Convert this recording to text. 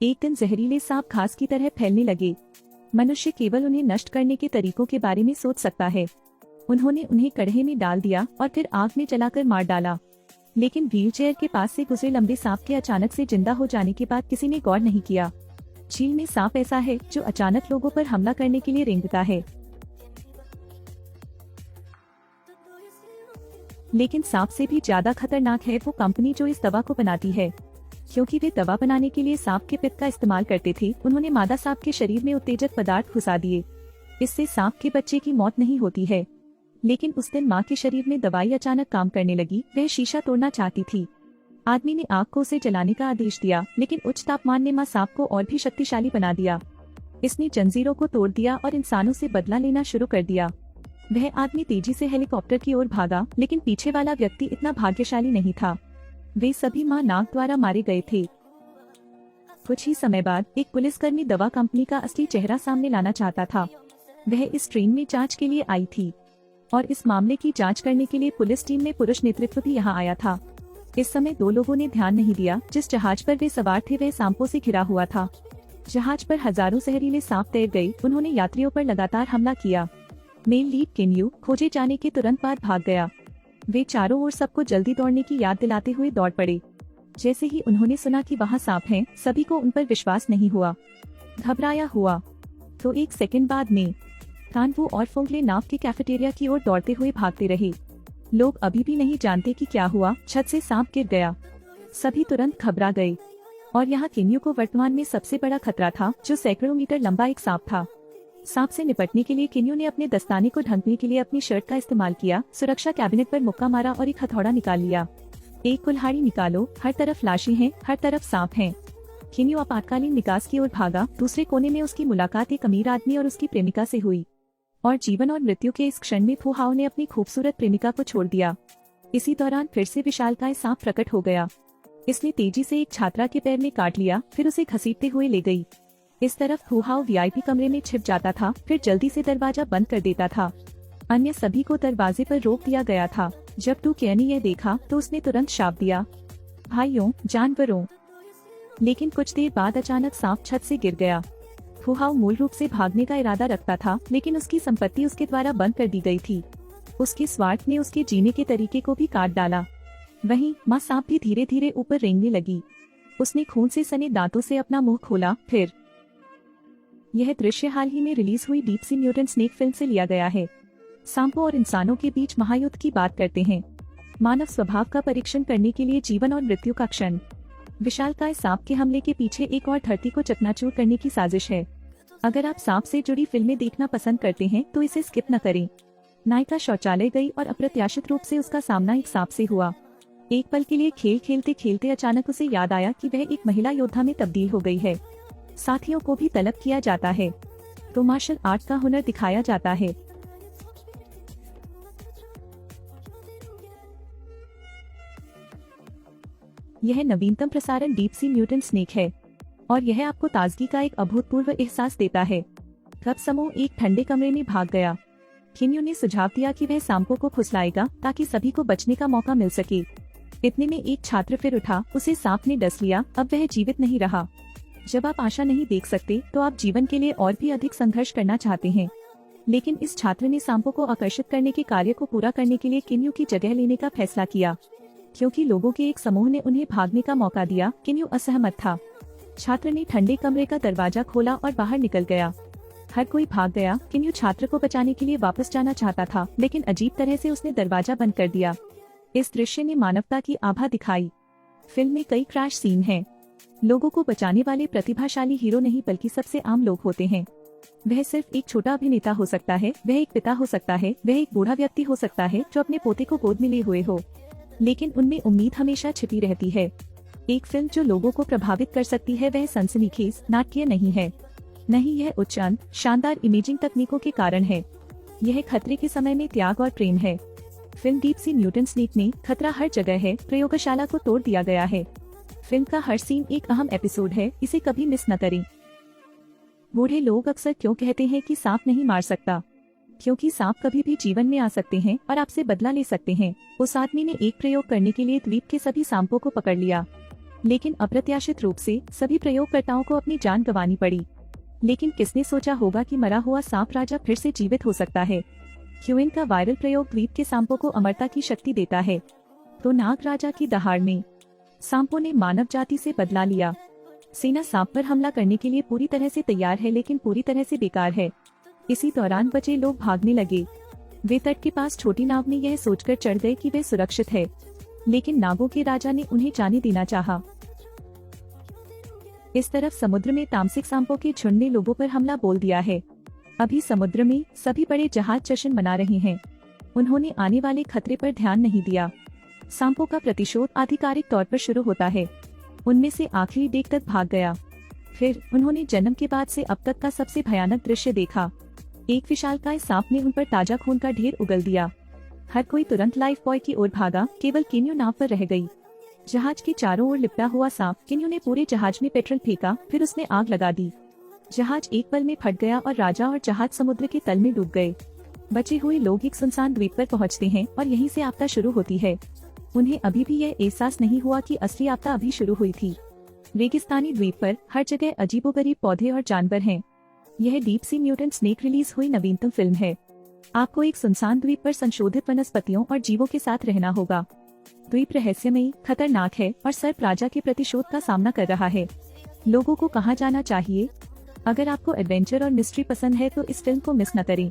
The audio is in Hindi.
एक दिन जहरीले सांप घास की तरह फैलने लगे। मनुष्य केवल उन्हें नष्ट करने के तरीकों के बारे में सोच सकता है। उन्होंने उन्हें कढ़े में डाल दिया और फिर आग में जलाकर मार डाला। लेकिन व्हीलचेयर के पास से गुजरे लंबे सांप के अचानक से जिंदा हो जाने के बाद किसी ने गौर नहीं किया। चीन में सांप ऐसा है जो अचानक लोगों पर हमला करने के लिए रेंगता है। लेकिन सांप से भी ज्यादा खतरनाक है वो कंपनी जो इस दवा को बनाती है। क्योंकि वे दवा बनाने के लिए सांप के पित्त का इस्तेमाल करते थे, उन्होंने मादा सांप के शरीर में उत्तेजक पदार्थ घुसा दिए। इससे सांप के बच्चे की मौत नहीं होती है। लेकिन उस दिन माँ के शरीर में दवाई अचानक काम करने लगी। वह शीशा तोड़ना चाहती थी। आदमी ने आग को उसे जलाने का आदेश दिया, लेकिन उच्च तापमान ने माँ सांप को और भी शक्तिशाली बना दिया। इसने जंजीरों को तोड़ दिया और इंसानों से बदला लेना शुरू कर दिया। वह आदमी तेजी से हेलीकॉप्टर की ओर भागा, लेकिन पीछे वाला व्यक्ति इतना भाग्यशाली नहीं था। वे सभी माँ नाग द्वारा मारे गए थे। कुछ ही समय बाद एक पुलिसकर्मी दवा कंपनी का असली चेहरा सामने लाना चाहता था। वह इस ट्रेन में जांच के लिए आई थी और इस मामले की जांच करने के लिए पुलिस टीम में पुरुष नेतृत्व भी यहाँ आया था। इस समय दो लोगों ने ध्यान नहीं दिया। जिस जहाज पर वे सवार थे वह सांपों से घिरा हुआ था। जहाज पर हजारों जहरीले सांप तैर गए। उन्होंने यात्रियों पर लगातार हमला किया। मेल लीड केन्यू खोजे जाने के तुरंत बाद भाग गया। वे चारों ओर सबको जल्दी दौड़ने की याद दिलाते हुए दौड़ पड़े। जैसे ही उन्होंने सुना कि वहाँ सांप हैं, सभी को उन पर विश्वास नहीं हुआ। घबराया हुआ तो एक सेकंड बाद में कानवू और फोंगले नाव के कैफेटेरिया की ओर दौड़ते हुए भागते रहे। लोग अभी भी नहीं जानते कि क्या हुआ। छत से सांप गिर गया। सभी तुरंत घबरा गए। और यहाँ केन्यू को वर्तमान में सबसे बड़ा खतरा था, जो सैकड़ों मीटर लंबा एक सांप था। सांप से निपटने के लिए केन्यू ने अपने दस्ताने को ढकने के लिए अपनी शर्ट का इस्तेमाल किया, सुरक्षा कैबिनेट पर मुक्का मारा और एक हथौड़ा निकाल लिया। एक कुल्हाड़ी निकालो, हर तरफ लाशें हैं, हर तरफ सांप हैं। केन्यू आपातकालीन निकास की ओर भागा। दूसरे कोने में उसकी मुलाकात एक अमीर आदमी और उसकी प्रेमिका से हुई। और जीवन और मृत्यु के इस क्षण में फू हाओ ने अपनी खूबसूरत प्रेमिका को छोड़ दिया। इसी दौरान फिर से विशालकाय सांप प्रकट हो गया। इसने तेजी से एक छात्रा के पैर में काट लिया, फिर उसे घसीटते हुए ले गई। इस तरफ फू हाओ वीआईपी कमरे में छिप जाता था, फिर जल्दी से दरवाजा बंद कर देता था। अन्य सभी को दरवाजे पर रोक दिया गया था। जब टू केयर ने यह देखा तो उसने तुरंत शाप दिया, भाइयों, जानवरों। लेकिन कुछ देर बाद अचानक सांप छत से गिर गया। फू हाओ मूल रूप से भागने का इरादा रखता था, लेकिन उसकी संपत्ति उसके द्वारा बंद कर दी गई थी। उसके स्वार्थ ने उसके जीने के तरीके को भी काट डाला। वहीं माँ सांप भी धीरे धीरे ऊपर रेंगने लगी। उसने खून से सने दांतों से अपना मुंह खोला। फिर यह दृश्य हाल ही में रिलीज हुई deep sea mutant snake film से लिया गया है। सांपों और इंसानों के बीच महायुद्ध की बात करते हैं। मानव स्वभाव का परीक्षण करने के लिए जीवन और मृत्यु का क्षण। विशालकाय सांप के हमले के पीछे एक और धरती को चकनाचूर करने की साजिश है। अगर आप सांप से जुड़ी फिल्में देखना पसंद करते हैं तो इसे स्किप न करें। नायिका शौचालय गई और अप्रत्याशित रूप से उसका सामना एक सांप से हुआ। एक पल के लिए खेल खेलते खेलते अचानक उसे याद आया कि वह एक महिला योद्धा में तब्दील हो गई है। साथियों को भी तलब किया जाता है तो मार्शल आर्ट का हुनर दिखाया जाता है। यह नवीनतम प्रसारण डीप सी म्यूटेंट स्नेक है और यह आपको ताजगी का एक अभूतपूर्व एहसास देता है। तब समूह एक ठंडे कमरे में भाग गया। केन्यू ने सुझाव दिया कि वह सांपों को फुसलाएगा ताकि सभी को बचने का मौका मिल सके। इतने में एक छात्र फिर उठा। उसे सांप ने डस लिया। अब वह जीवित नहीं रहा। जब आप आशा नहीं देख सकते तो आप जीवन के लिए और भी अधिक संघर्ष करना चाहते हैं। लेकिन इस छात्र ने सांपों को आकर्षित करने के कार्य को पूरा करने के लिए केन्यू की जगह लेने का फैसला किया। क्योंकि लोगों के एक समूह ने उन्हें भागने का मौका दिया, केन्यू असहमत था। छात्र ने ठंडे कमरे का दरवाजा खोला और बाहर निकल गया। हर कोई भाग गया। केन्यू छात्र को बचाने के लिए वापस जाना चाहता था, लेकिन अजीब तरह से उसने दरवाजा बंद कर दिया। इस दृश्य ने मानवता की आभा दिखाई। फिल्म में कई क्रैश सीन हैं। लोगों को बचाने वाले प्रतिभाशाली हीरो नहीं बल्कि सबसे आम लोग होते हैं। वह सिर्फ एक छोटा अभिनेता हो सकता है, वह एक पिता हो सकता है, वह एक बूढ़ा व्यक्ति हो सकता है जो अपने पोते को गोद में लिए हुए हो, लेकिन उनमें उम्मीद हमेशा छिपी रहती है। एक फिल्म जो लोगों को प्रभावित कर सकती है वह सनसनीखेज नाटकीय नहीं है। नहीं, यह उच्च अंत शानदार इमेजिंग तकनीकों के कारण है। यह खतरे के समय में त्याग और प्रेम है। Film deep sea mutant snake में खतरा हर जगह है, प्रयोगशाला को तोड़ दिया गया है। फिल्म का हर सीन एक अहम एपिसोड है, इसे कभी मिस न करें। बूढ़े लोग अक्सर क्यों कहते हैं कि सांप नहीं मार सकता? क्योंकि सांप कभी भी जीवन में आ सकते हैं और आपसे बदला ले सकते हैं। उस आदमी ने एक प्रयोग करने के लिए द्वीप के सभी सांपों को पकड़ लिया। लेकिन अप्रत्याशित रूप से सभी प्रयोगकर्ताओं को अपनी जान गंवानी पड़ी। लेकिन किसने सोचा होगा कि मरा हुआ सांप राजा फिर से जीवित हो सकता है। क्यूइन का वायरल प्रयोग द्वीप के सांपों को अमरता की शक्ति देता है। तो नाग राजा की दहाड़ में सांपों ने मानव जाति से बदला लिया। सेना सांप पर हमला करने के लिए पूरी तरह से तैयार है, लेकिन पूरी तरह से बेकार है। इसी दौरान बचे लोग भागने लगे। वे तट के पास छोटी नाव में यह सोचकर चढ़ गए कि वे सुरक्षित है, लेकिन नागों के राजा ने उन्हें जाने देना चाहा। इस तरफ समुद्र में तामसिक सांपों के झुंड ने लोगों पर हमला बोल दिया है। अभी समुद्र में सभी बड़े जहाज जश्न मना रहे हैं। उन्होंने आने वाले खतरे पर ध्यान नहीं दिया। सांपों का प्रतिशोध आधिकारिक तौर पर शुरू होता है। उनमें से आखिरी देखकर भाग गया। फिर उन्होंने जन्म के बाद से अब तक का सबसे भयानक दृश्य देखा। एक विशालकाय सांप ने उन पर ताजा खून का ढेर उगल दिया। हर कोई तुरंत लाइफ बॉय की ओर भागा। केवल केन्यू नाव पर रह गई। जहाज के चारों ओर लिपटा हुआ सांप केन्यू ने पूरे जहाज में पेट्रोल फेंका, फिर उसने आग लगा दी। जहाज एक पल में फट गया और राजा और जहाज समुद्र के तल में डूब गए। बचे हुए लोग एक सुनसान द्वीप पर पहुंचते हैं और यहीं से आपदा शुरू होती है। उन्हें अभी भी यह एहसास नहीं हुआ कि असली आपदा अभी शुरू हुई थी। रेगिस्तानी द्वीप पर हर जगह अजीबोगरीब पौधे और जानवर हैं। यह deep sea mutant snake release हुई नवीनतम फिल्म है। आपको एक सुनसान द्वीप पर संशोधित वनस्पतियों और जीवों के साथ रहना होगा। द्वीप रहस्यमयी, खतरनाक है और सर्प राजा के प्रतिशोध का सामना कर रहा है। लोगों को कहाँ जाना चाहिए? अगर आपको एडवेंचर और मिस्ट्री पसंद है तो इस फिल्म को मिस न करें।